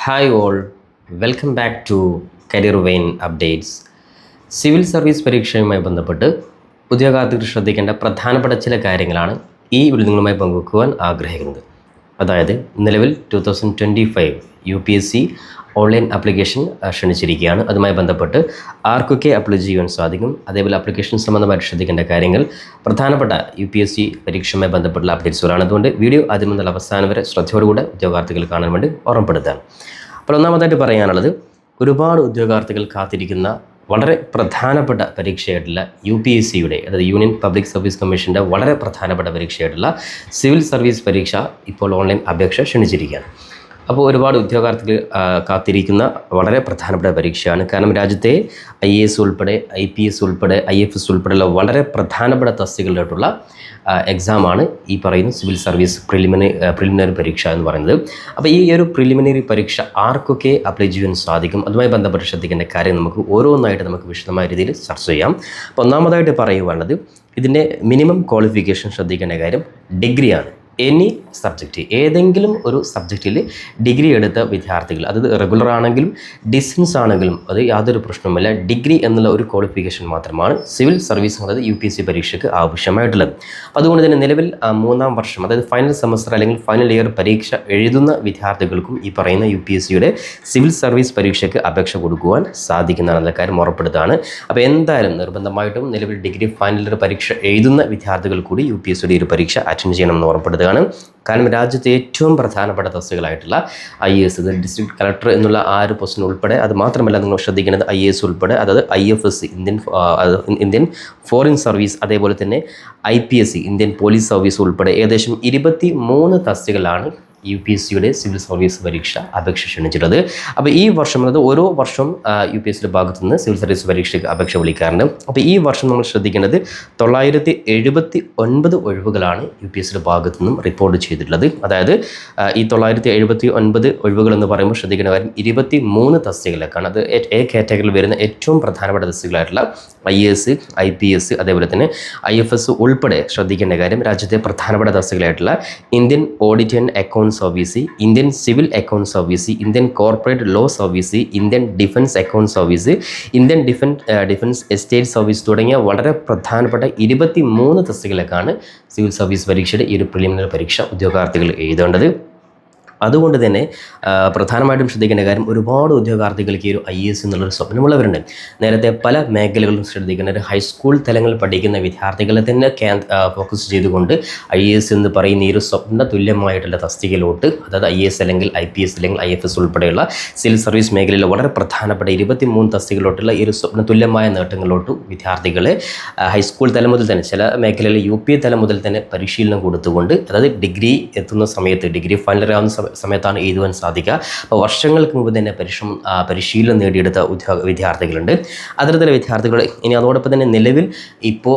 Hi all, welcome back to career vein updates. Civil service പരീക്ഷയുമായി ബന്ധപ്പെട്ട് ഉദ്യോഗാർത്ഥികൾ ശ്രദ്ധിക്കേണ്ട പ്രധാനപ്പെട്ട ചില കാര്യങ്ങളാണ് ഈ വീഡിയോ നിങ്ങളുമായി പങ്കുവെക്കുവാൻ ആഗ്രഹിക്കുന്നത്. അതായത് നിലവിൽ 2025 UPSC ഓൺലൈൻ ആപ്ലിക്കേഷൻ ക്ഷണിച്ചിരിക്കുകയാണ്. അതുമായി ബന്ധപ്പെട്ട് ആർക്കൊക്കെ അപ്ലൈ ചെയ്യുവാൻ സാധിക്കും, അതേപോലെ ആപ്ലിക്കേഷൻ സംബന്ധമായിട്ട് ശ്രദ്ധിക്കേണ്ട കാര്യങ്ങൾ, പ്രധാനപ്പെട്ട UPSC പരീക്ഷയുമായി ബന്ധപ്പെട്ടുള്ള അപ്ഡേറ്റ്സുകളാണ്. അതുകൊണ്ട് വീഡിയോ ആദ്യം മുതൽ അവസാനം വരെ ശ്രദ്ധയോടുകൂടെ ഉദ്യോഗാർത്ഥികൾ കാണാൻ വേണ്ടി ഓർമ്മപ്പെടുത്താൻ. അപ്പോൾ ഒന്നാമതായിട്ട് പറയാനുള്ളത്, ഒരുപാട് ഉദ്യോഗാർത്ഥികൾ കാത്തിരിക്കുന്ന വളരെ പ്രധാനപ്പെട്ട പരീക്ഷയായിട്ടുള്ള UPSCയുടെ, അതായത് യൂണിയൻ പബ്ലിക് സർവീസ് കമ്മീഷൻ്റെ വളരെ പ്രധാനപ്പെട്ട പരീക്ഷയായിട്ടുള്ള സിവിൽ സർവീസ് പരീക്ഷ ഇപ്പോൾ ഓൺലൈൻ അപേക്ഷ ക്ഷണിച്ചിരിക്കുകയാണ്. അപ്പോൾ ഒരുപാട് ഉദ്യോഗാർത്ഥികൾ കാത്തിരിക്കുന്ന വളരെ പ്രധാനപ്പെട്ട പരീക്ഷയാണ്. കാരണം രാജ്യത്തെ IAS ഉൾപ്പെടെ IPS ഉൾപ്പെടെ IFS ഉൾപ്പെടെയുള്ള വളരെ പ്രധാനപ്പെട്ട തസ്തികകളിലോട്ടുള്ള എക്സാമാണ് ഈ പറയുന്ന സിവിൽ സർവീസ് പ്രിലിമിനറി പരീക്ഷ എന്ന് പറയുന്നത്. അപ്പോൾ ഈ ഒരു പ്രിലിമിനറി പരീക്ഷ ആർക്കൊക്കെ അപ്ലൈ ചെയ്യാൻ സാധിക്കും, അതുമായി ബന്ധപ്പെട്ട് ശ്രദ്ധിക്കേണ്ട കാര്യം നമുക്ക് ഓരോന്നായിട്ട് നമുക്ക് വിശദമായ രീതിയിൽ ചർച്ച ചെയ്യാം. അപ്പോൾ ഒന്നാമതായിട്ട് പറയുവാനുള്ളത്, ഇതിൻ്റെ മിനിമം ക്വാളിഫിക്കേഷൻ ശ്രദ്ധിക്കേണ്ട കാര്യം ഡിഗ്രിയാണ്. എനി സബ്ജക്റ്റ്, ഏതെങ്കിലും ഒരു സബ്ജക്റ്റിൽ ഡിഗ്രി എടുത്ത വിദ്യാർത്ഥികൾ, അത് റെഗുലർ ആണെങ്കിലും ഡിസ്റ്റൻസ് ആണെങ്കിലും അത് യാതൊരു പ്രശ്നവുമില്ല. ഡിഗ്രി എന്നുള്ള ഒരു ക്വാളിഫിക്കേഷൻ മാത്രമാണ് സിവിൽ സർവീസ് അതായത് UPSC പരീക്ഷയ്ക്ക് ആവശ്യമായിട്ടുള്ളത്. അപ്പോൾ അതുകൊണ്ട് തന്നെ നിലവിൽ 3ാം വർഷം, അതായത് ഫൈനൽ സെമസ്റ്റർ അല്ലെങ്കിൽ ഫൈനൽ ഇയർ പരീക്ഷ എഴുതുന്ന വിദ്യാർത്ഥികൾക്കും ഈ പറയുന്ന UPSCയുടെ സിവിൽ സർവീസ് പരീക്ഷയ്ക്ക് അപേക്ഷ കൊടുക്കുവാൻ സാധിക്കുന്നതാണ് കാര്യം ഉറപ്പെടുത്താണ്. അപ്പോൾ എന്തായാലും നിർബന്ധമായിട്ടും നിലവിൽ ഡിഗ്രി ഫൈനൽ ഇയർ പരീക്ഷ എഴുതുന്ന വിദ്യാർത്ഥികൾ കൂടി UPSCയുടെ ഒരു പരീക്ഷ അറ്റൻഡ് ചെയ്യണമെന്ന് ഉറപ്പെടുത്തുക. കാരണം രാജ്യത്തെ ഏറ്റവും പ്രധാനപ്പെട്ട തസ്തികകളായിട്ടുള്ള IAS, ഡിസ്ട്രിക്ട് കളക്ടർ എന്നുള്ള ആ ഒരു പോസ്റ്റിന് ഉൾപ്പെടെ, അത് മാത്രമല്ല നിങ്ങൾ ശ്രദ്ധിക്കേണ്ടത് IAS ഉൾപ്പെടെ, അതായത് IFS ഇന്ത്യൻ ഫോറിൻ സർവീസ്, അതേപോലെ തന്നെ IPSC ഇന്ത്യൻ പോലീസ് സർവീസ് ഉൾപ്പെടെ ഏകദേശം 23 തസ്തികകളാണ് UPSCയുടെ സിവിൽ സർവീസ് പരീക്ഷ അപേക്ഷ ക്ഷണിച്ചിട്ടുള്ളത്. അപ്പോൾ ഈ വർഷം എന്നത് ഓരോ വർഷം UPSCയുടെ ഭാഗത്തു നിന്ന് സിവിൽ സർവീസ് പരീക്ഷയ്ക്ക് അപേക്ഷ വിളിക്കാറുണ്ട്. അപ്പോൾ ഈ വർഷം നമ്മൾ ശ്രദ്ധിക്കേണ്ടത് 979 ഒഴിവുകളാണ് UPSCയുടെ ഭാഗത്തു നിന്നും റിപ്പോർട്ട് ചെയ്തിട്ടുള്ളത്. അതായത് ഈ 979 ഒഴിവുകൾ എന്ന് പറയുമ്പോൾ ശ്രദ്ധിക്കേണ്ട കാര്യം 23 തസ്തികകളിലേക്കാണ്. അത് A കാറ്റഗറിയിൽ വരുന്ന ഏറ്റവും പ്രധാനപ്പെട്ട തസ്തികകളായിട്ടുള്ള IAS, IPS, അതേപോലെ തന്നെ IFS ഉൾപ്പെടെ ശ്രദ്ധിക്കേണ്ട കാര്യം രാജ്യത്തെ പ്രധാനപ്പെട്ട തസ്തികകളായിട്ടുള്ള Indian audit and account service, Indian civil account service, Indian corporate law service, Indian defence account service, Indian defence estate service തുടങ്ങിയ വളരെ പ്രധാനപ്പെട്ട 23 തസ്തികകളിലേക്കാണ് സിവിൽ സർവീസ് പരീക്ഷയുടെ ഈ ഒരു പ്രിലിമിനറി പരീക്ഷ ഉദ്യോഗാർത്ഥികൾ എഴുതേണ്ടത്. അതുകൊണ്ട് തന്നെ പ്രധാനമായിട്ടും ശ്രദ്ധിക്കേണ്ട കാര്യം, ഒരുപാട് ഉദ്യോഗാർത്ഥികൾക്ക് ഈ ഒരു IAS എന്നുള്ളൊരു സ്വപ്നമുള്ളവരുണ്ട്. നേരത്തെ പല മേഖലകളും ശ്രദ്ധിക്കേണ്ട ഒരു ഹൈസ്കൂൾ തലങ്ങളിൽ പഠിക്കുന്ന വിദ്യാർത്ഥികളെ തന്നെ ഫോക്കസ് ചെയ്തുകൊണ്ട് IAS എന്ന് പറയുന്ന ഈ ഒരു സ്വപ്ന തുല്യമായിട്ടുള്ള തസ്തികയിലോട്ട്, അതായത് IAS അല്ലെങ്കിൽ IPS അല്ലെങ്കിൽ IFS ഉൾപ്പെടെയുള്ള സിവിൽ സർവീസ് മേഖലയിൽ വളരെ പ്രധാനപ്പെട്ട 23 തസ്തികയിലോട്ടുള്ള ഈ ഒരു സ്വപ്ന തുല്യമായ നേട്ടങ്ങളിലോട്ട് വിദ്യാർത്ഥികളെ ഹൈസ്കൂൾ തലം മുതൽ തന്നെ, ചില മേഖലകളിൽ UP തലം മുതൽ തന്നെ പരിശീലനം കൊടുത്തുകൊണ്ട്, അതായത് ഡിഗ്രി എത്തുന്ന സമയത്ത്, ഡിഗ്രി ഫൈനൽ ആവുന്ന സമയത്താണ് എഴുതുവാൻ സാധിക്കുക. അപ്പോൾ വർഷങ്ങൾക്ക് മുമ്പ് തന്നെ പരിശീലനം നേടിയെടുത്ത വിദ്യാർത്ഥികളുണ്ട്. അത്തരത്തിലെ വിദ്യാർത്ഥികൾ ഇനി അതോടൊപ്പം തന്നെ നിലവിൽ ഇപ്പോൾ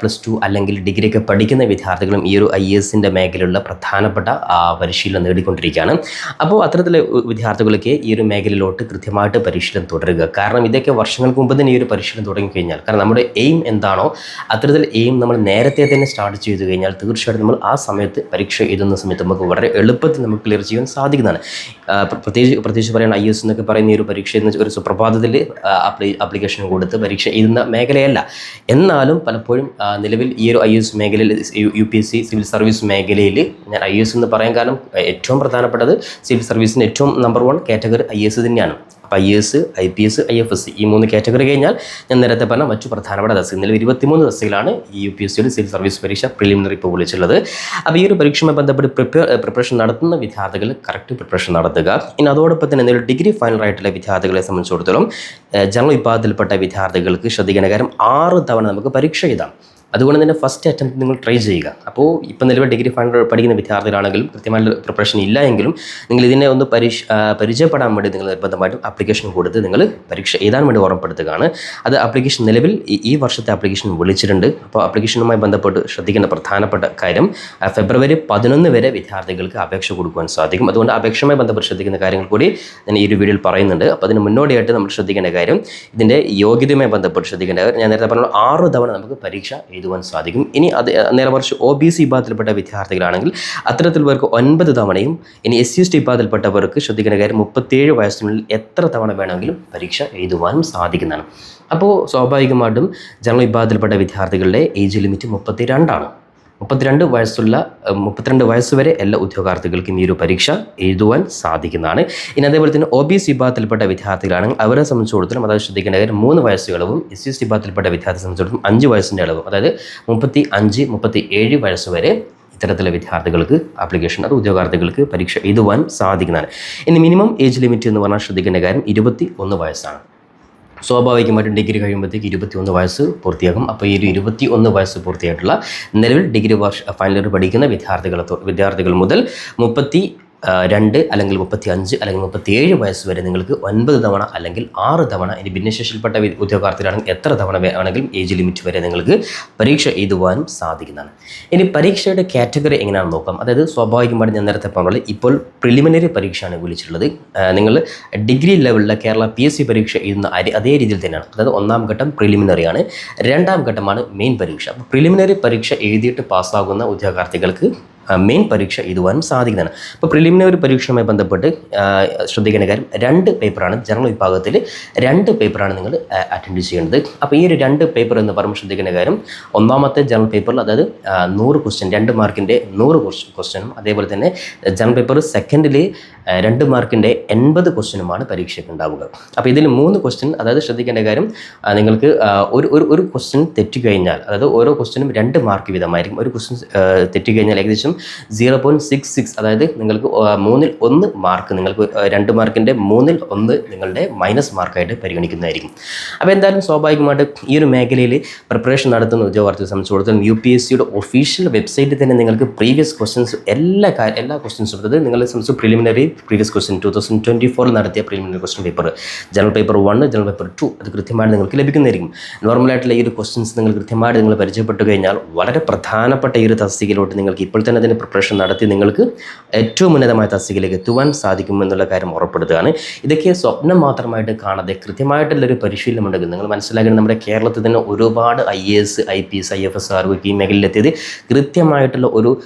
+2 അല്ലെങ്കിൽ ഡിഗ്രിയൊക്കെ പഠിക്കുന്ന വിദ്യാർത്ഥികളും ഈ ഒരു IASൻ്റെ മേഖലയിലുള്ള പ്രധാനപ്പെട്ട പരിശീലനം നേടിക്കൊണ്ടിരിക്കുകയാണ്. അപ്പോൾ അത്തരത്തിലെ വിദ്യാർത്ഥികൾക്ക് ഈ ഒരു മേഖലയിലോട്ട് കൃത്യമായിട്ട് പരിശീലനം തുടരുക. കാരണം ഇതൊക്കെ വർഷങ്ങൾക്ക് മുമ്പ് തന്നെ ഈ ഒരു പരിശീലനം തുടങ്ങിക്കഴിഞ്ഞാൽ, കാരണം നമ്മുടെ എയിം എന്താണോ അത്തരത്തിൽ എയിം നമ്മൾ നേരത്തെ തന്നെ സ്റ്റാർട്ട് ചെയ്തു കഴിഞ്ഞാൽ തീർച്ചയായിട്ടും നമ്മൾ ആ സമയത്ത് പരീക്ഷ എഴുതുന്ന സമയത്ത് നമുക്ക് വളരെ എളുപ്പത്തിൽ നമുക്ക് ക്ലിയർ ചെയ്യാൻ സാധിക്കുന്നതാണ്. പ്രത്യേകിച്ച് പറയുന്ന IAS എന്നൊക്കെ പറയുന്ന ഈ ഒരു പരീക്ഷ ഒരു സുപ്രഭാതത്തിൽ ആപ്ലിക്കേഷൻ കൊടുത്ത് പരീക്ഷ എഴുതുന്ന മേഖലയല്ല. എന്നാലും പലപ്പോഴും നിലവിൽ ഈ ഒരു IAS മേഖലയിൽ, UPSC സിവിൽ സർവീസ് മേഖലയിൽ, ഞാൻ IAS എന്ന് പറയാൻ കാരണം ഏറ്റവും പ്രധാനപ്പെട്ടത് സിവിൽ സർവീസിൻ്റെ ഏറ്റവും നമ്പർ 1 കാറ്റഗറി IAS തന്നെയാണ്. അപ്പോൾ IAS, IPS, IFS ഈ 3 കാറ്റഗറി കഴിഞ്ഞാൽ ഞാൻ നേരത്തെ പറഞ്ഞ മറ്റു പ്രധാനപ്പെട്ട തസ്തിക, നിലവിൽ 23 തസ്തികകളാണ് ഈ UPSCയുടെ സിവിൽ സർവീസ് പരീക്ഷ പ്രിലിമിനറി ഇപ്പോൾ വിളിച്ചുള്ളത്. അപ്പോൾ ഈ ഒരു പരീക്ഷയുമായി ബന്ധപ്പെട്ട് പ്രിപ്പറേഷൻ നടത്തുന്ന വിദ്യാർത്ഥികൾ കറക്റ്റ് പ്രിപ്പറേഷൻ നടത്തുക. ഇനി അതോടൊപ്പം തന്നെ നിലവിൽ ഡിഗ്രി ഫൈനൽ ആയിട്ടുള്ള വിദ്യാർത്ഥികളെ സംബന്ധിച്ചിടത്തോളം ജനറൽ വിഭാഗത്തിൽപ്പെട്ട വിദ്യാർത്ഥികൾക്ക് ശ്രദ്ധിക്കേണ്ട കാര്യം 6 തവണ നമുക്ക് പരീക്ഷ എഴുതാം. അതുകൊണ്ട് തന്നെ ഫസ്റ്റ് അറ്റംപ്റ്റ് നിങ്ങൾ ട്രൈ ചെയ്യുക. അപ്പോൾ ഇപ്പോൾ നിലവിൽ ഡിഗ്രി ഫൈനൽ പഠിക്കുന്ന വിദ്യാർത്ഥികളാണെങ്കിലും കൃത്യമായിട്ട് പ്രിപ്പറേഷൻ ഇല്ല എങ്കിലും നിങ്ങൾ ഇതിനെ ഒന്ന് പരിചയപ്പെടാൻ വേണ്ടി നിങ്ങൾ നിർബന്ധമായിട്ടും ആപ്ലിക്കേഷൻ കൊടുത്ത് നിങ്ങൾ പരീക്ഷ എഴുതാൻ വേണ്ടി ഓർമ്മപ്പെടുത്തുകയാണ്. അത് ആപ്ലിക്കേഷൻ നിലവിൽ ഈ വർഷത്തെ ആപ്ലിക്കേഷൻ വിളിച്ചിട്ടുണ്ട്. അപ്പോൾ ആപ്ലിക്കേഷനുമായി ബന്ധപ്പെട്ട് ശ്രദ്ധിക്കേണ്ട പ്രധാനപ്പെട്ട കാര്യം, ഫെബ്രുവരി 11 വരെ വിദ്യാർത്ഥികൾക്ക് അപേക്ഷ കൊടുക്കുവാൻ സാധിക്കും. അതുകൊണ്ട് അപേക്ഷയുമായി ബന്ധപ്പെട്ട് ശ്രദ്ധിക്കുന്ന കാര്യങ്ങൾ കൂടി ഞാൻ ഈ ഒരു വീഡിയോയിൽ പറയുന്നുണ്ട്. അപ്പോൾ അതിന് മുന്നോടിയായിട്ട് നമ്മൾ ശ്രദ്ധിക്കേണ്ട കാര്യം, ഇതിൻ്റെ യോഗ്യതയുമായി ബന്ധപ്പെട്ട് ശ്രദ്ധിക്കേണ്ട കാര്യം, ഞാൻ നേരത്തെ പറഞ്ഞ 6 തവണ നമുക്ക് പരീക്ഷ എഴുതുവാൻ സാധിക്കും. ഇനി അത് നേരെ മറിച്ച് OBC വിഭാഗത്തിൽപ്പെട്ട വിദ്യാർത്ഥികളാണെങ്കിൽ അത്തരത്തിലുള്ളവർക്ക് 9 തവണയും, ഇനി SC/ST വിഭാഗത്തിൽപ്പെട്ടവർക്ക് ശ്രദ്ധിക്കേണ്ട കാര്യം 37 വയസ്സിനുള്ളിൽ എത്ര തവണ വേണമെങ്കിലും പരീക്ഷ എഴുതുവാനും സാധിക്കുന്നതാണ്. അപ്പോൾ സ്വാഭാവികമായിട്ടും ജനറൽ വിഭാഗത്തിൽപ്പെട്ട വിദ്യാർത്ഥികളുടെ ഏജ് ലിമിറ്റ് 32 32 വയസ്സ് വരെ എല്ലാ ഉദ്യോഗാർത്ഥികൾക്കും ഈ ഒരു പരീക്ഷ എഴുതുവാൻ സാധിക്കുന്നതാണ്. ഇനി അതേപോലെ തന്നെ OBC വിഭാഗത്തിൽപ്പെട്ട വിദ്യാർത്ഥികളാണെങ്കിൽ അവരെ സംബന്ധിച്ചിടത്തോളം അതായത് ശ്രദ്ധിക്കേണ്ട കാര്യം 3 വയസ്സ് ഇളവും, SC/ST വിഭാഗത്തിൽപ്പെട്ട വിദ്യാർത്ഥിയെ സംബന്ധിച്ചിടത്തോളം 5 വയസ്സിൻ്റെ ഇളവും, അതായത് 35-37 വയസ്സ് വരെ ഇത്തരത്തിലുള്ള വിദ്യാർത്ഥികൾക്ക് ആപ്ലിക്കേഷൻ അത് ഉദ്യോഗാർത്ഥികൾക്ക് പരീക്ഷ എഴുതുവാൻ സാധിക്കുന്നതാണ്. ഇനി മിനിമം ഏജ് ലിമിറ്റ് എന്ന് പറഞ്ഞാൽ ശ്രദ്ധിക്കേണ്ട കാര്യം 21 വയസ്സാണ്. സ്വാഭാവികമായിട്ടും ഡിഗ്രി കഴിയുമ്പോഴത്തേക്ക് 21 വയസ്സ് പൂർത്തിയാകും. അപ്പോൾ ഈ ഒരു 21 വയസ്സ് പൂർത്തിയായിട്ടുള്ള നിലവിൽ ഡിഗ്രി ഫൈനൽ ഇയർ പഠിക്കുന്ന വിദ്യാർത്ഥികൾ മുതൽ 32 അല്ലെങ്കിൽ 35 അല്ലെങ്കിൽ 37 വയസ്സ് വരെ നിങ്ങൾക്ക് 9 തവണ അല്ലെങ്കിൽ 6 തവണ, ഇനി ഭിന്നശേഷിയിൽപ്പെട്ട ഉദ്യോഗാർത്ഥികളാണെങ്കിൽ എത്ര തവണ ആണെങ്കിലും ഏജ് ലിമിറ്റ് വരെ നിങ്ങൾക്ക് പരീക്ഷ എഴുതുവാനും സാധിക്കുന്നതാണ്. ഇനി പരീക്ഷയുടെ കാറ്റഗറി എങ്ങനെയാണെന്ന് നോക്കാം. അതായത് സ്വാഭാവികമായിട്ട് ഞാൻ നേരത്തെ പറഞ്ഞത് ഇപ്പോൾ പ്രിലിമിനറി പരീക്ഷയാണ് വിളിച്ചിട്ടുള്ളത്. നിങ്ങൾ ഡിഗ്രി ലെവലിലെ കേരള PSC പരീക്ഷ എഴുതുന്ന അതേ രീതിയിൽ തന്നെയാണ്. അതായത് 1ാം ഘട്ടം പ്രിലിമിനറിയാണ്, 2ാം ഘട്ടമാണ് മെയിൻ പരീക്ഷ. അപ്പോൾ പ്രിലിമിനറി പരീക്ഷ എഴുതിയിട്ട് പാസ്സാകുന്ന ഉദ്യോഗാർത്ഥികൾക്ക് മെയിൻ പരീക്ഷ എഴുതുവാനും സാധിക്കുന്നതാണ്. അപ്പോൾ പ്രിലിമിനറി പരീക്ഷയുമായി ബന്ധപ്പെട്ട് ശ്രദ്ധിക്കേണ്ട കാര്യം 2 പേപ്പറാണ്. ജനറൽ വിഭാഗത്തിൽ 2 പേപ്പറാണ് നിങ്ങൾ അറ്റൻഡ് ചെയ്യേണ്ടത്. അപ്പോൾ ഈ ഒരു 2 പേപ്പർ എന്ന് പറയുമ്പോൾ ശ്രദ്ധിക്കേണ്ട കാര്യം, ഒന്നാമത്തെ ജനറൽ പേപ്പറിൽ അതായത് 100 ക്വസ്റ്റ്യൻ 2 മാർക്കിൻ്റെ 100 ക്വസ്റ്റ്യനും, അതേപോലെ തന്നെ ജനറൽ പേപ്പർ സെക്കൻഡിൽ 2 മാർക്കിൻ്റെ 80 ക്വസ്റ്റ്യനുമാണ് പരീക്ഷയ്ക്ക് ഉണ്ടാവുക. അപ്പോൾ ഇതിൽ 3 ക്വസ്റ്റ്യൻ, അതായത് ശ്രദ്ധിക്കേണ്ട കാര്യം നിങ്ങൾക്ക് ഒരു ക്വസ്റ്റ്യൻ തെറ്റിക്കഴിഞ്ഞാൽ, അതായത് ഓരോ ക്വസ്റ്റ്യനും 2 മാർക്ക് വീതമായിരിക്കും. ഒരു ക്വസ്റ്റ്യൻ തെറ്റിക്കഴിഞ്ഞാൽ ഏകദേശം 0.66, അതായത് നിങ്ങൾക്ക് 3-ൽ 1 മാർക്ക്, നിങ്ങൾക്ക് 2 മാർക്കിൻ്റെ 3-ൽ 1 നിങ്ങളുടെ മൈനസ് മാർക്കായിട്ട് പരിഗണിക്കുന്നതായിരിക്കും. അപ്പോൾ എന്തായാലും സ്വാഭാവികമായിട്ട് ഈ ഒരു മേഖലയിൽ പ്രിപ്പറേഷൻ നടത്തുന്ന ഉദ്യോഗാർത്ഥികളെ സംബന്ധിച്ചിടത്തോളം UPSCയുടെ ഒഫീഷ്യൽ വെബ്സൈറ്റിൽ തന്നെ നിങ്ങൾക്ക് പ്രീവിയസ് ക്വസ്റ്റ്യൻസ് എല്ലാ ക്വസ്റ്റ്യൻസും, അതായത് നിങ്ങളെ സംബന്ധിച്ച് പ്രിലിമിനറി പ്രീവിയസ് ക്വസ്റ്റ്യൻ 2024 നടത്തിയ preliminary question paper, general paper 1, general paper 2 അത് കൃത്യമായിട്ട് നിങ്ങൾക്ക് ലഭിക്കുന്നതായിരിക്കും. നോർമലായിട്ടുള്ള ഈ ഒരു ക്വസ്റ്റ്യൻസ് നിങ്ങൾ കൃത്യമായിട്ട് നിങ്ങൾ പരിചയപ്പെട്ട് കഴിഞ്ഞാൽ വളരെ പ്രധാനപ്പെട്ട ഈ ഒരു തസ്തികയിലോട്ട് നിങ്ങൾക്ക് ഇപ്പോൾ തന്നെ അതിന് പ്രിപ്പറേഷൻ നടത്തി നിങ്ങൾക്ക് ഏറ്റവും ഉന്നതമായ തസ്തികയിലേക്ക് എത്തുവാൻ സാധിക്കുമെന്നുള്ള കാര്യം ഉറപ്പെടുത്തുകയാണ്. ഇതൊക്കെ സ്വപ്നം മാത്രമായിട്ട് കാണാതെ കൃത്യമായിട്ടുള്ളൊരു പരിശീലനം ഉണ്ടെങ്കിൽ നിങ്ങൾ മനസ്സിലാക്കുന്നത് നമ്മുടെ കേരളത്തിൽ തന്നെ ഒരുപാട് IAS, IPS, IFS, RVP ഈ മേഖലയിലെത്തിയത് കൃത്യമായിട്ടുള്ള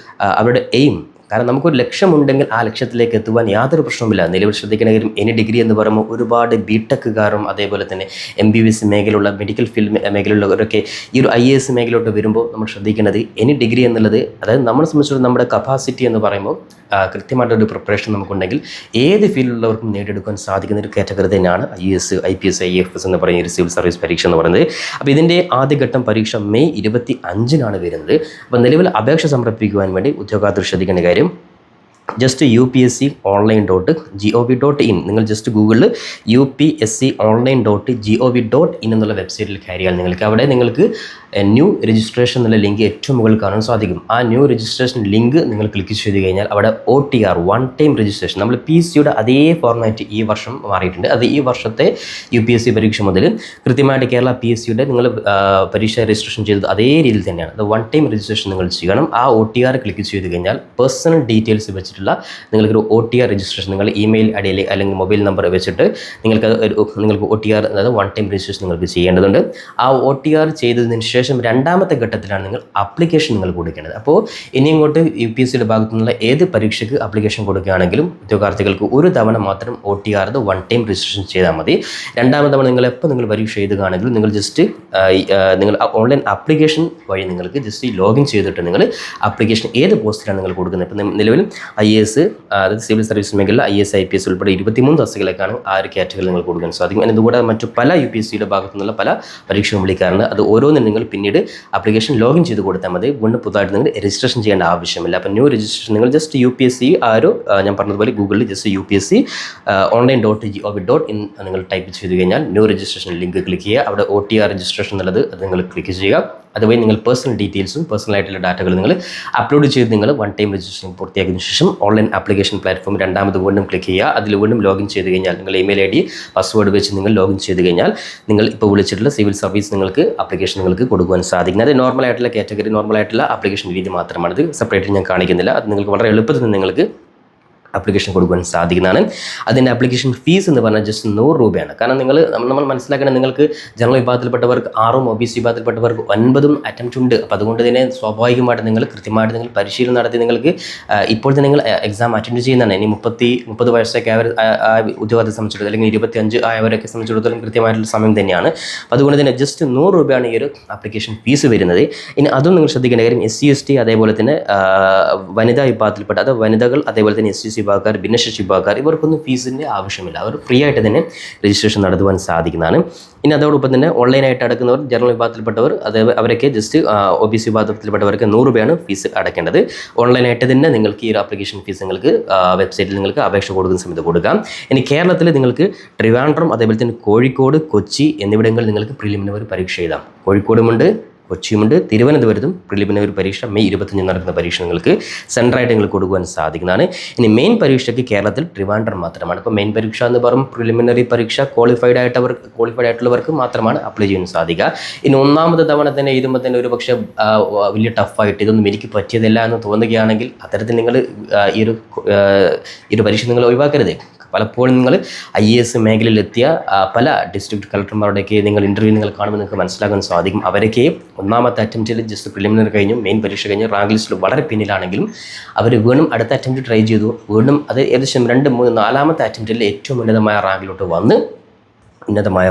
അവരുടെ എയിം, കാരണം നമുക്കൊരു ലക്ഷ്യമുണ്ടെങ്കിൽ ആ ലക്ഷ്യത്തിലേക്ക് എത്തുവാൻ യാതൊരു പ്രശ്നവുമില്ല. നിലവിൽ ശ്രദ്ധിക്കുന്ന കാര്യം എനി ഡിഗ്രി എന്ന് പറയുമ്പോൾ ഒരുപാട് BTechകാരും അതേപോലെ തന്നെ MBBS മേഖലയുള്ള മെഡിക്കൽ ഫീൽഡ് മേഖലയുള്ളവരൊക്കെ ഈ ഒരു IAS മേഖലയിലോട്ട് വരുമ്പോൾ നമ്മൾ ശ്രദ്ധിക്കേണ്ടത് എനി ഡിഗ്രി എന്നുള്ളത്, അതായത് നമ്മളെ സംബന്ധിച്ചിടത്തോളം നമ്മുടെ കപ്പാസിറ്റി എന്ന് പറയുമ്പോൾ കൃത്യമായിട്ടൊരു പ്രിപ്പറേഷൻ നമുക്കുണ്ടെങ്കിൽ ഏത് ഫീൽഡിലുള്ളവർക്കും നേടിയെടുക്കാൻ സാധിക്കുന്ന ഒരു കാറ്റഗറി തന്നെയാണ് IAS, IPS, IFS എന്ന് പറയുന്ന ഒരു സിവിൽ സർവീസ് പരീക്ഷ എന്ന് പറയുന്നത്. അപ്പോൾ ഇതിൻ്റെ ആദ്യഘട്ടം പരീക്ഷ മെയ് 25-നാണ് വരുന്നത്. അപ്പോൾ നിലവിൽ അപേക്ഷ സമർപ്പിക്കുവാൻ വേണ്ടി ഉദ്യോഗാർത്ഥികൾ ശ്രദ്ധിക്കേണ്ട കാര്യം, ജസ്റ്റ് upsconline.gov.in നിങ്ങൾ ജസ്റ്റ് ഗൂഗിളിൽ upsconline.gov.in എന്നുള്ള വെബ്സൈറ്റിൽ കയറിയാൽ നിങ്ങൾക്ക് ന്യൂ രജിസ്ട്രേഷൻ എന്നുള്ള ലിങ്ക് ഏറ്റവും മുകളിൽ കാണാൻ സാധിക്കും. ആ ന്യൂ രജിസ്ട്രേഷൻ ലിങ്ക് നിങ്ങൾ ക്ലിക്ക് ചെയ്ത് കഴിഞ്ഞാൽ അവിടെ OTR 1 ടൈം രജിസ്ട്രേഷൻ, നമ്മൾ PSCയുടെ അതേ ഫോർമാറ്റ് ഈ വർഷം മാറിയിട്ടുണ്ട്. അത് ഈ വർഷത്തെ UPSC പരീക്ഷ മുതൽ കൃത്യമായിട്ട് കേരള PSCയുടെ നിങ്ങൾ പരീക്ഷ രജിസ്ട്രേഷൻ ചെയ്തത് അതേ രീതിയിൽ തന്നെയാണ്. അത് 1 ടൈം രജിസ്ട്രേഷൻ നിങ്ങൾ ചെയ്യണം. ആ OTR ക്ലിക്ക് ചെയ്ത് കഴിഞ്ഞാൽ പേഴ്സണൽ ഡീറ്റെയിൽസ് വെച്ചിട്ടുള്ള നിങ്ങൾക്കൊരു OTR രജിസ്ട്രേഷൻ, നിങ്ങൾ ഇമെയിൽ ഐ ഡി അല്ലെങ്കിൽ മൊബൈൽ നമ്പർ വെച്ചിട്ട് നിങ്ങൾക്ക് OTR, അതായത് 1 ടൈം രജിസ്ട്രേഷൻ നിങ്ങൾക്ക് ചെയ്യേണ്ടതുണ്ട്. ആ OTR ചെയ്തതിന് ശേഷം 2ാമത്തെ ഘട്ടത്തിലാണ് നിങ്ങൾ ആപ്ലിക്കേഷൻ നിങ്ങൾ കൊടുക്കേണ്ടത്. അപ്പോൾ ഇനി ഇങ്ങോട്ട് UPSCയുടെ ഭാഗത്തു നിന്നുള്ള ഏത് പരീക്ഷയ്ക്ക് ആപ്ലിക്കേഷൻ കൊടുക്കുകയാണെങ്കിലും ഉദ്യോഗാർത്ഥികൾക്ക് ഒരു തവണ മാത്രം OTR 1 ടൈം രജിസ്ട്രേഷൻ ചെയ്താൽ മതി. 2ാമത്തെ തവണ നിങ്ങൾ പരീക്ഷ എഴുതുകയാണെങ്കിൽ നിങ്ങൾ ജസ്റ്റ് നിങ്ങൾ ഓൺലൈൻ ആപ്ലിക്കേഷൻ വഴി നിങ്ങൾക്ക് ജസ്റ്റ് ലോഗിൻ ചെയ്തിട്ട് നിങ്ങൾ ആപ്ലിക്കേഷൻ ഏത് പോസ്റ്റിലാണ് നിങ്ങൾ കൊടുക്കുന്നത്. ഇപ്പം നിലവിൽ IAS, അതായത് സിവിൽ സർവീസ് മേഖല IAS, IPS ഉൾപ്പെടെ 23 തസ്തികയിലേക്കാണ് ആ ഒരു കാറ്റഗറി നിങ്ങൾ കൊടുക്കാൻ സാധിക്കും. അതുകൂടാതെ മറ്റു പല UPSCയുടെ ഭാഗത്തു നിന്നുള്ള പല പരീക്ഷകളും വിളിക്കാറുണ്ട്. അത് ഓരോന്നും നിങ്ങൾ പിന്നീട് ആപ്ലിക്കേഷൻ ലോഗിൻ ചെയ്ത് കൊടുത്താൽ മതി. വീണ്ടും പുതുതായിട്ട് നിങ്ങൾ രജിസ്ട്രേഷൻ ചെയ്യേണ്ട ആവശ്യമില്ല. അപ്പോൾ ന്യൂ രജിസ്ട്രേഷൻ നിങ്ങൾ ജസ്റ്റ് UPSC ഞാൻ പറഞ്ഞതുപോലെ ഗൂഗിളിൽ ജസ്റ്റ് upsconline.gov.in നിങ്ങൾ ടൈപ്പ് ചെയ്ത് കഴിഞ്ഞാൽ ന്യൂ രജിസ്ട്രേഷൻ ലിങ്ക് ക്ലിക്ക് ചെയ്യുക. അവിടെ OTR രജിസ്ട്രേഷൻ എന്നുള്ളത് അത് നിങ്ങൾ ക്ലിക്ക് ചെയ്യുക. അതുവഴി നിങ്ങൾ പേഴ്സണൽ ഡീറ്റെയിൽസും പേഴ്സണലായിട്ടുള്ള ഡാറ്റകൾ നിങ്ങൾ അപ്ലോഡ് ചെയ്ത് നിങ്ങൾ 1 ടൈം രജിസ്ട്രേഷൻ പൂർത്തിയാക്കിയതിനു ശേഷം ഓൺലൈൻ ആപ്ലിക്കേഷൻ പ്ലാറ്റ്ഫോം 2ാമത് വീണ്ടും ക്ലിക്ക് ചെയ്യുക. അതിൽ വീണ്ടും ലോഗിൻ ചെയ്ത് കഴിഞ്ഞാൽ നിങ്ങൾ ഇമെയിൽ ID പാസ്വേഡ് വെച്ച് നിങ്ങൾ ലോഗിൻ ചെയ്ത് കഴിഞ്ഞാൽ നിങ്ങൾ ഇപ്പോൾ വിളിച്ചിട്ടുള്ള സിവിൽ സർവീസ് നിങ്ങൾക്ക് ആപ്ലിക്കേഷൻ നിങ്ങൾക്ക് കൊടുക്കുവാൻ സാധിക്കും. അത് നോർമലായിട്ടുള്ള കാറ്റഗറി, നോർമലായിട്ടുള്ള ആപ്ലിക്കേഷൻ രീതി മാത്രമാണ്. ഇത് സെപ്പറേറ്റ് ഞാൻ കാണിക്കുന്നില്ല. അത് നിങ്ങൾക്ക് വളരെ എളുപ്പത്തിൽ നിങ്ങൾക്ക് ആപ്ലിക്കേഷൻ കൊടുക്കുവാൻ സാധിക്കുന്നതാണ്. അതിൻ്റെ ആപ്ലിക്കേഷൻ ഫീസ് എന്ന് പറഞ്ഞാൽ ജസ്റ്റ് 100 രൂപയാണ്. കാരണം നമ്മൾ മനസ്സിലാക്കണം, നിങ്ങൾക്ക് ജനറൽ വിഭാഗത്തിൽപ്പെട്ടവർക്ക് 6 OBC വിഭാഗത്തിൽപ്പെട്ടവർക്ക് 9 അറ്റംപ്റ്റ് ഉണ്ട്. അപ്പോൾ അതുകൊണ്ട് തന്നെ സ്വാഭാവികമായിട്ട് നിങ്ങൾ കൃത്യമായിട്ട് നിങ്ങൾ പരിശീലനം നടത്തി നിങ്ങൾക്ക് ഇപ്പോൾ തന്നെ നിങ്ങൾ എക്സാം അറ്റൻഡ് ചെയ്യുന്നതാണ്. ഇനി 30 വയസ്സൊക്കെ ഉദ്യോഗത്തെ സംബന്ധിച്ചിടത്തോളം അല്ലെങ്കിൽ 25 ആയവരൊക്കെ സംബന്ധിച്ചിടത്തോളം കൃത്യമായിട്ടുള്ള സമയം തന്നെയാണ്. അപ്പോൾ അതുകൊണ്ട് തന്നെ ജസ്റ്റ് 100 രൂപയാണ് ഈ ഒരു ആപ്ലിക്കേഷൻ ഫീസ് വരുന്നത്. ഇനി അതും നിങ്ങൾ ശ്രദ്ധിക്കേണ്ട കാര്യം SC ST അതേപോലെ തന്നെ വനിതാ വിഭാഗത്തിൽപ്പെട്ട അത് വനിതകൾ അതേപോലെ തന്നെ SC വിഭാഗക്കാർ ഭിന്നശേഷി വിഭാഗക്കാർ ഇവർക്കൊന്നും ഫീസിൻ്റെ ആവശ്യമില്ല. അവർ ഫ്രീ ആയിട്ട് തന്നെ രജിസ്ട്രേഷൻ നടത്തുവാൻ സാധിക്കുന്നതാണ്. ഇനി അതോടൊപ്പം തന്നെ ഓൺലൈനായിട്ട് അടക്കുന്നവർ ജനറൽ വിഭാഗത്തിൽപ്പെട്ടവർ അവരൊക്കെ ജസ്റ്റ് OBC വിഭാഗത്തിൽപ്പെട്ടവർക്ക് 100 രൂപയാണ് ഫീസ് അടയ്ക്കേണ്ടത്. ഓൺലൈനായിട്ട് തന്നെ നിങ്ങൾക്ക് ഈ ഒരു ആപ്ലിക്കേഷൻ ഫീസ് നിങ്ങൾക്ക് വെബ്സൈറ്റിൽ നിങ്ങൾക്ക് അപേക്ഷ കൊടുക്കുന്ന സമയത്ത് കൊടുക്കാം. ഇനി കേരളത്തിൽ നിങ്ങൾക്ക് ട്രിവാൻഡ്രം അതേപോലെ തന്നെ കോഴിക്കോട്, കൊച്ചി എന്നിവിടങ്ങളിൽ നിങ്ങൾക്ക് പ്രിലിമിനറി പരീക്ഷ എഴുതാം. കോഴിക്കോടുമുണ്ട്, കൊച്ചിയുമുണ്ട്, തിരുവനന്തപുരത്തും പ്രിലിമിനറി പരീക്ഷ മെയ് 25 നടക്കുന്ന പരീക്ഷ നിങ്ങൾക്ക് സെൻട്രായിട്ട് നിങ്ങൾക്ക് കൊടുക്കുവാൻ സാധിക്കുന്നതാണ്. ഇനി മെയിൻ പരീക്ഷയ്ക്ക് കേരളത്തിൽ ട്രിവാൻഡ്രം മാത്രമാണ്. ഇപ്പോൾ മെയിൻ പരീക്ഷ എന്ന് പറയുമ്പോൾ പ്രിലിമിനറി പരീക്ഷ ക്വാളിഫൈഡ് ആയിട്ടുള്ളവർക്ക് മാത്രമാണ് അപ്ലൈ ചെയ്യാൻ സാധിക്കുക. ഇനി ഒന്നാമത്തെ തവണ തന്നെ എഴുതുമ്പോൾ തന്നെ ഒരു പക്ഷേ വലിയ ടഫായിട്ട് ഇതൊന്നും എനിക്ക് പറ്റിയതല്ല എന്ന് തോന്നുകയാണെങ്കിൽ അത്തരത്തിൽ നിങ്ങൾ ഈ ഒരു പരീക്ഷ നിങ്ങൾ ഒഴിവാക്കരുത്. പലപ്പോഴും നിങ്ങൾ IAS മേഖലയിലെത്തിയ പല ഡിസ്ട്രിക്ട് കളക്ടർമാരുടെയൊക്കെ നിങ്ങൾ ഇൻ്റർവ്യൂ നിങ്ങൾ കാണുമ്പോൾ നിങ്ങൾക്ക് മനസ്സിലാക്കാൻ സാധിക്കും. അവരൊക്കെ ഒന്നാമത്തെ അറ്റംപ്റ്റിൽ ജസ്റ്റ് പ്രിലിമിനറി കഴിഞ്ഞു മെയിൻ പരീക്ഷ കഴിഞ്ഞ് റാങ്ക് ലിസ്റ്റിൽ വളരെ പിന്നിലാണെങ്കിലും അവർ വീണ്ടും അടുത്ത അറ്റംപ്റ്റ് ട്രൈ ചെയ്തു. വീണ്ടും അത് ഏകദേശം 2, 3, 4ാമത്തെ അറ്റംപ്റ്റിൽ ഏറ്റവും ഉന്നതമായ റാങ്കിലോട്ട് വന്ന് ഉന്നതമായ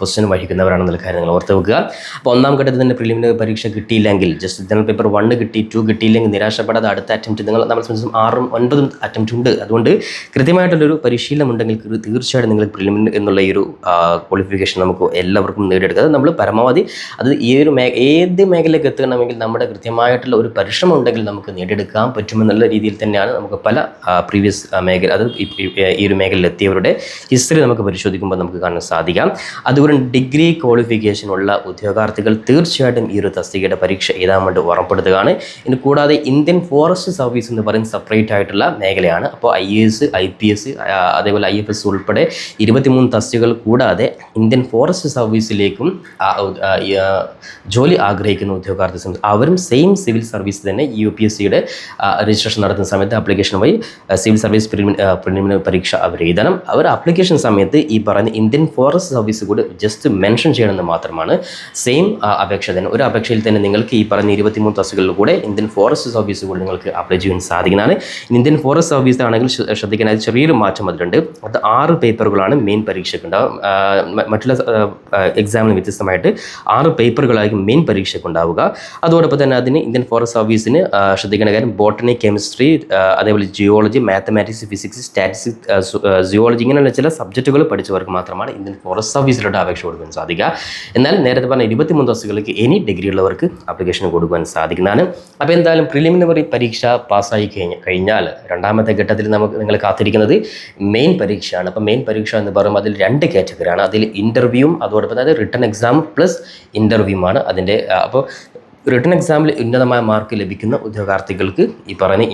പൊസിഷൻ വഹിക്കുന്നവരാണെന്നുള്ള കാര്യം നിങ്ങൾ ഓർത്ത് വെക്കുക. അപ്പോൾ ഒന്നാം ഘട്ടത്തിൽ തന്നെ പ്രിലിമിനറി പരീക്ഷ കിട്ടിയില്ലെങ്കിൽ ജസ്റ്റ് ജനറൽ പേപ്പർ 1 കിട്ടി 2 കിട്ടിയില്ലെങ്കിൽ നിരാശപ്പെടാതെ അടുത്ത അറ്റംപ്റ്റ് നമ്മളെ സംബന്ധിച്ചും 6ഉം 9ഉം അറ്റംപ്റ്റ് ഉണ്ട്. അതുകൊണ്ട് കൃത്യമായിട്ടുള്ളൊരു പരിശീലനം ഉണ്ടെങ്കിൽ തീർച്ചയായിട്ടും നിങ്ങൾ പ്രിലിമിനറി എന്നുള്ള ഈ ഒരു ക്വാളിഫിക്കേഷൻ നമുക്ക് എല്ലാവർക്കും നേടിയെടുക്കുക. അത് നമ്മൾ പരമാവധി അത് ഏത് മേഖലയിലേക്ക് എത്തണമെങ്കിൽ നമ്മുടെ കൃത്യമായിട്ടുള്ള ഒരു പരിശ്രമം ഉണ്ടെങ്കിൽ നമുക്ക് നേടിയെടുക്കാൻ പറ്റുമെന്നുള്ള രീതിയിൽ തന്നെയാണ് നമുക്ക് പല പ്രീവിയസ് മേഖല അത് ഈ ഒരു മേഖലയിൽ എത്തിയവരുടെ ഹിസ്റ്ററി നമുക്ക് പരിശോധിക്കുമ്പോൾ നമുക്ക് കാണാൻ സാധിക്കും. അതുകൊണ്ട് ഡിഗ്രി ക്വാളിഫിക്കേഷൻ ഉള്ള ഉദ്യോഗാർത്ഥികൾ തീർച്ചയായിട്ടും ഈ ഒരു തസ്തികയുടെ പരീക്ഷ എഴുതാൻ വേണ്ടി ഉറപ്പെടുത്തുകയാണ്. ഇനി കൂടാതെ ഇന്ത്യൻ ഫോറസ്റ്റ് സർവീസ് എന്ന് പറയുന്ന സെപ്പറേറ്റ് ആയിട്ടുള്ള മേഖലയാണ്. അപ്പോൾ IAS IPS അതേപോലെ IFS ഉൾപ്പെടെ 23 തസ്തികകൾ കൂടാതെ ഇന്ത്യൻ ഫോറസ്റ്റ് സർവീസിലേക്കും ജോലി ആഗ്രഹിക്കുന്ന ഉദ്യോഗാർത്ഥി അവരും സെയിം സിവിൽ സർവീസ് തന്നെ UPSCയുടെ രജിസ്ട്രേഷൻ നടത്തുന്ന സമയത്ത് ആപ്ലിക്കേഷൻ വഴി സിവിൽ സർവീസ് പ്രിലിമിനറി പരീക്ഷ അവർ എഴുതണം. അവർ ആപ്ലിക്കേഷൻ സമയത്ത് ഈ പറയുന്ന ഇന്ത്യൻ ഫോറസ്റ്റ് സർവീസ് കൂടി ജസ്റ്റ് മെൻഷൻ ചെയ്യണമെന്ന് മാത്രമാണ്. സെയിം അപേക്ഷ തന്നെ ഒരു അപേക്ഷയിൽ തന്നെ നിങ്ങൾക്ക് ഈ പറഞ്ഞ 23 തസ്തികകളിൽ കൂടെ ഇന്ത്യൻ ഫോറസ്റ്റ് സർവീസ് കൂടി നിങ്ങൾക്ക് അപ്ലൈ ചെയ്യാൻ സാധിക്കുന്നതാണ്. ഇന്ത്യൻ ഫോറസ്റ്റ് സർവീസ് ആണെങ്കിൽ ശ്രദ്ധിക്കാനായി ചെറിയൊരു മാറ്റം വന്നിട്ടുണ്ട്. അത് 6 പേപ്പറുകളാണ് മെയിൻ പരീക്ഷയ്ക്ക് ഉണ്ടാവും. മറ്റുള്ള എക്സാമിന് വ്യത്യസ്തമായിട്ട് 6 പേപ്പറുകളായിരിക്കും മെയിൻ പരീക്ഷയ്ക്ക് ഉണ്ടാവുക. അതോടൊപ്പം തന്നെ അതിന് ഇന്ത്യൻ ഫോറസ്റ്റ് സർവീസിന് ശ്രദ്ധിക്കേണ്ട കാര്യം ബോട്ടണി, കെമിസ്ട്രി, അതേപോലെ geology, mathematics, physics, statistics, geology ഇങ്ങനെയുള്ള ചില സബ്ജക്റ്റുകൾ പഠിച്ചവർക്ക് മാത്രമാണ് ഇന്ത്യൻ ഫോറസ്റ്റ് സർവീസിലോട്ട് അപേക്ഷ കൊടുക്കാൻ സാധിക്കുക. എന്നാൽ നേരത്തെ പറഞ്ഞ 23 തസ്തികൾക്ക് എനി ഡിഗ്രി ഉള്ളവർക്ക് ആപ്ലിക്കേഷൻ കൊടുക്കാൻ സാധിക്കുന്നതാണ്. അപ്പോൾ എന്തായാലും പ്രിലിമിനറി പരീക്ഷ പാസ്സായി കഴിഞ്ഞാൽ രണ്ടാമത്തെ ഘട്ടത്തിൽ നിങ്ങൾ കാത്തിരിക്കുന്നത് മെയിൻ പരീക്ഷയാണ്. അപ്പോൾ മെയിൻ പരീക്ഷ എന്ന് പറയുമ്പോൾ അതിൽ 2 കാറ്റഗറിയാണ്. അതിൽ ഇൻ്റർവ്യൂവും അതോടൊപ്പം തന്നെ റിട്ടൺ എക്സാം പ്ലസ് ഇൻ്റർവ്യൂമാണ് അതിൻ്റെ. അപ്പോൾ റിട്ടൺ എക്സാമിൽ ഉന്നതമായ മാർക്ക് ലഭിക്കുന്ന ഉദ്യോഗാർത്ഥികൾക്ക് ഈ പറയുന്ന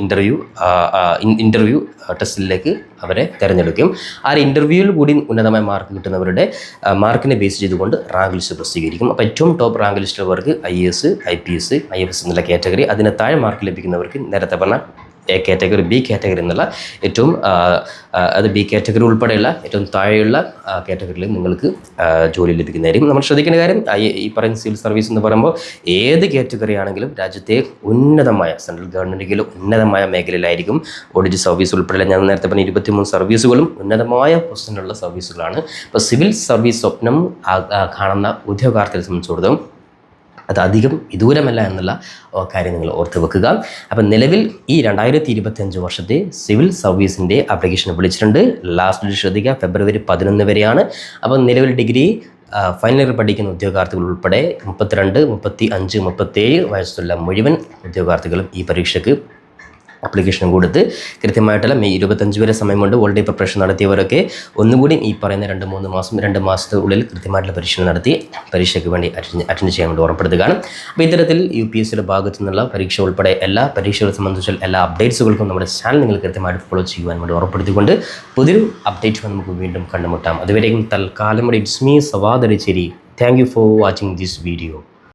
ഇൻ്റർവ്യൂ ടെസ്റ്റിലേക്ക് അവരെ തിരഞ്ഞെടുക്കും. ആ ഇൻ്റർവ്യൂവിൽ കൂടി ഉന്നതമായ മാർക്ക് കിട്ടുന്നവരുടെ മാർക്കിനെ ബേസ് ചെയ്തുകൊണ്ട് റാങ്ക് ലിസ്റ്റ് പ്രസിദ്ധീകരിക്കും. അപ്പോൾ ഏറ്റവും ടോപ്പ് റാങ്ക് ലിസ്റ്റുള്ളവർക്ക് IAS IPS IFS എന്നുള്ള കാറ്റഗറി, അതിന് താഴെ മാർക്ക് ലഭിക്കുന്നവർക്ക് നേരത്തെ പറഞ്ഞ A കാറ്റഗറി, B കാറ്റഗറി എന്നുള്ള ഏറ്റവും അത് B കാറ്റഗറി ഉൾപ്പെടെയുള്ള ഏറ്റവും താഴെയുള്ള കാറ്റഗറിയിൽ നിങ്ങൾക്ക് ജോലി ലഭിക്കുന്നതായിരിക്കും. നമ്മൾ ശ്രദ്ധിക്കേണ്ട കാര്യം ഈ പറയുന്ന സിവിൽ സർവീസ് എന്ന് പറയുമ്പോൾ ഏത് കാറ്റഗറി ആണെങ്കിലും രാജ്യത്തെ ഉന്നതമായ സെൻട്രൽ ഗവൺമെൻറ്റിലും ഉന്നതമായ മേഖലയിലായിരിക്കും. ഓഡിറ്റ് സർവീസ് ഉൾപ്പെടെ ഞാൻ നേരത്തെ പറഞ്ഞ 23 സർവീസുകളും ഉന്നതമായ പൊസിഷനുള്ള സർവീസുകളാണ്. അപ്പോൾ സിവിൽ സർവീസ് സ്വപ്നം കാണുന്ന ഉദ്യോഗാർത്ഥികളെ സംബന്ധിച്ചിടത്തോളം അത് അധികം വിദൂരമല്ല എന്നുള്ള കാര്യം നിങ്ങൾ ഓർത്ത് വെക്കുക. അപ്പം നിലവിൽ ഈ 2025 വർഷത്തെ സിവിൽ സർവീസിൻ്റെ ആപ്ലിക്കേഷൻ വിളിച്ചിട്ടുണ്ട്. ലാസ്റ്റ് ഡേറ്റ് ശ്രദ്ധിക്കുക, ഫെബ്രുവരി 11 വരെയാണ്. അപ്പം നിലവിൽ ഡിഗ്രി ഫൈനൽ ഇയർ പഠിക്കുന്ന ഉദ്യോഗാർത്ഥികൾ ഉൾപ്പെടെ 32, 35, 37 വയസ്സുള്ള മുഴുവൻ ഉദ്യോഗാർത്ഥികളും ഈ പരീക്ഷയ്ക്ക് ആപ്ലിക്കേഷൻ കൊടുത്ത് കൃത്യമായിട്ടുള്ള മെയ് 25 വരെ സമയമുണ്ട്. ഓൾറെഡി പ്രിപ്പറേഷൻ നടത്തിയവരൊക്കെ ഒന്നുകൂടി ഈ പറയുന്ന 2-3 മാസം 2 മാസത്തിനുള്ളിൽ കൃത്യമായിട്ടുള്ള പരിശീലനം നടത്തി പരീക്ഷയ്ക്ക് വേണ്ടി അറ്റൻഡ് ചെയ്യാൻ വേണ്ടി ഉറപ്പെടുത്തുകയാണ്. അപ്പോൾ ഇത്തരത്തിൽ UPSCയുടെ ഭാഗത്തു നിന്നുള്ള പരീക്ഷ ഉൾപ്പെടെ എല്ലാ പരീക്ഷകളെ സംബന്ധിച്ചുള്ള എല്ലാ അപ്ഡേറ്റ്സുകൾക്കും നമ്മുടെ ചാനൽ നിങ്ങൾ കൃത്യമായിട്ട് ഫോളോ ചെയ്യുവാൻ വേണ്ടി ഉറപ്പെടുത്തിക്കൊണ്ട് പുതിയൊരു അപ്ഡേറ്റ് നമുക്ക് വീണ്ടും കണ്ടുമുട്ടാം. അതുവരെയും തൽക്കാലം it's me Savad Alicheri. Thank you for watching this video.